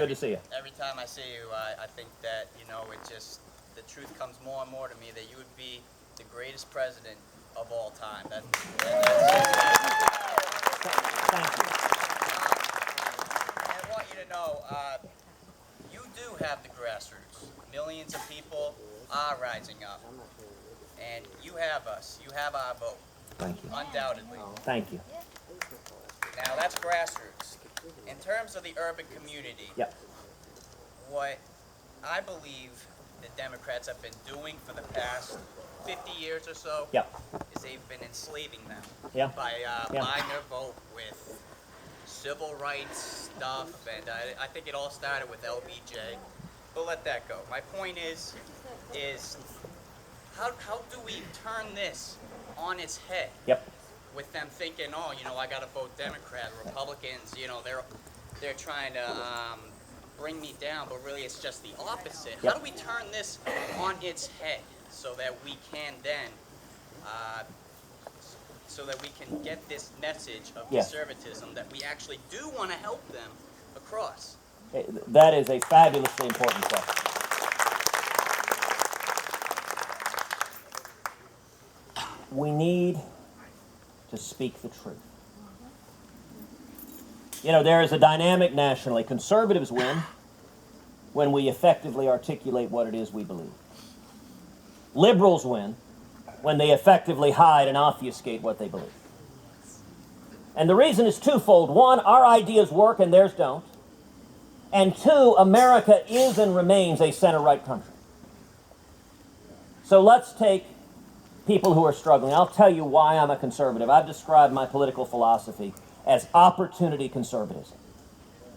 Good to see you. Every time I see you, I think that, you know, the truth comes more and more to me that you would be the greatest president of all time. Thank you. I want you to know, you do have the grassroots. Millions of people are rising up. And you have us. You have our vote. Thank you. Undoubtedly. Thank you. Now, that's grassroots. In terms of the urban community, Yep. what I believe the Democrats have been doing for the past 50 years or so Yep. is they've been enslaving them by Yeah. buying their vote with civil rights stuff, and I think it all started with LBJ, but let that go. My point is how do we turn this on its head? Yep. With them thinking, oh, you know, I got to vote Democrat, Republicans, you know, they're trying to bring me down, but really it's just the opposite. Yep. How do we turn this on its head so that we can then, get this message of conservatism that we actually do want to help them across? That is a fabulously important question. We need to speak the truth. You know, there is a dynamic nationally. Conservatives win when we effectively articulate what it is we believe. Liberals win when they effectively hide and obfuscate what they believe. And the reason is twofold. One, our ideas work and theirs don't. And two, America is and remains a center-right country. So let's take people who are struggling. I'll tell you why I'm a conservative. I've described my political philosophy as opportunity conservatism,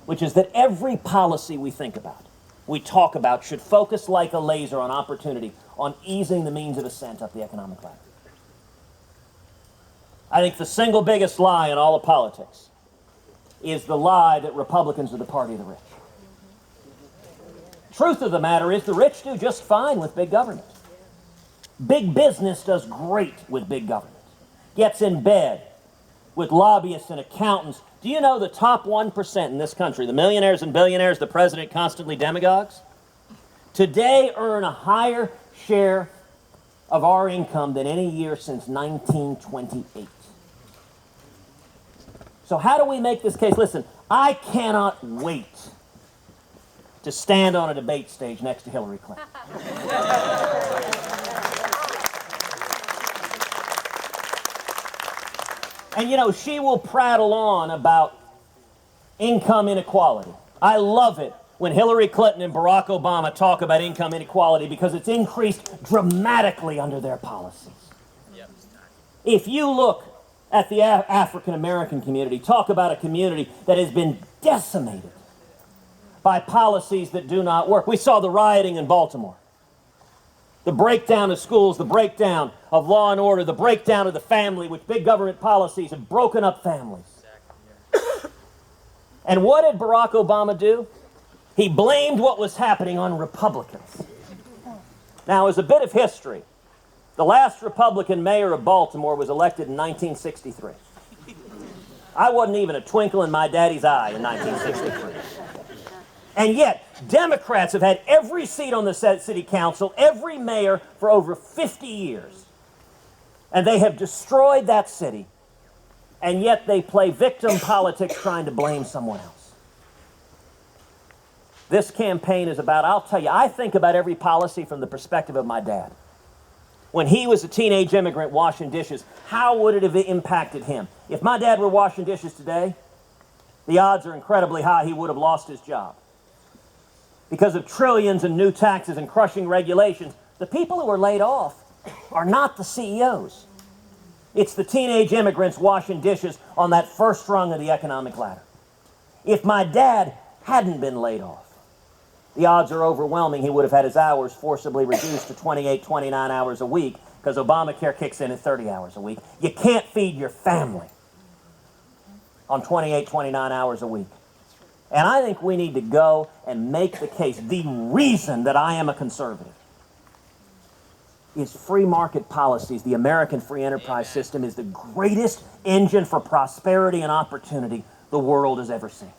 which is that every policy we think about, we talk about, should focus like a laser on opportunity, on easing the means of ascent up the economic ladder. I think the single biggest lie in all of politics is the lie that Republicans are the party of the rich. Truth of the matter is the rich do just fine with big government. Big business does great with big government. Gets in bed with lobbyists and accountants. Do you know the top 1% in this country, the millionaires and billionaires the president constantly demagogues, today earn a higher share of our income than any year since 1928. So how do we make this case? Listen, I cannot wait to stand on a debate stage next to Hillary Clinton. And you know, she will prattle on about income inequality. I love it when Hillary Clinton and Barack Obama talk about income inequality because it's increased dramatically under their policies. Yep. If you look at the African American community, talk about a community that has been decimated by policies that do not work. We saw the rioting in Baltimore. The breakdown of schools, the breakdown of law and order, the breakdown of the family, which big government policies have broken up families. Exactly. And what did Barack Obama do? He blamed what was happening on Republicans. Now, as a bit of history, the last Republican mayor of Baltimore was elected in 1963. I wasn't even a twinkle in my daddy's eye in 1963. And yet, Democrats have had every seat on the city council, every mayor, for over 50 years. And they have destroyed that city. And yet they play victim politics trying to blame someone else. This campaign is about, I'll tell you, I think about every policy from the perspective of my dad. When he was a teenage immigrant washing dishes, how would it have impacted him? If my dad were washing dishes today, the odds are incredibly high he would have lost his job. Because of trillions in new taxes and crushing regulations, the people who are laid off are not the CEOs. It's the teenage immigrants washing dishes on that first rung of the economic ladder. If my dad hadn't been laid off, the odds are overwhelming he would have had his hours forcibly reduced to 28, 29 hours a week because Obamacare kicks in at 30 hours a week. You can't feed your family on 28, 29 hours a week. And I think we need to go and make the case. The reason that I am a conservative is free market policies. The American free enterprise system is the greatest engine for prosperity and opportunity the world has ever seen.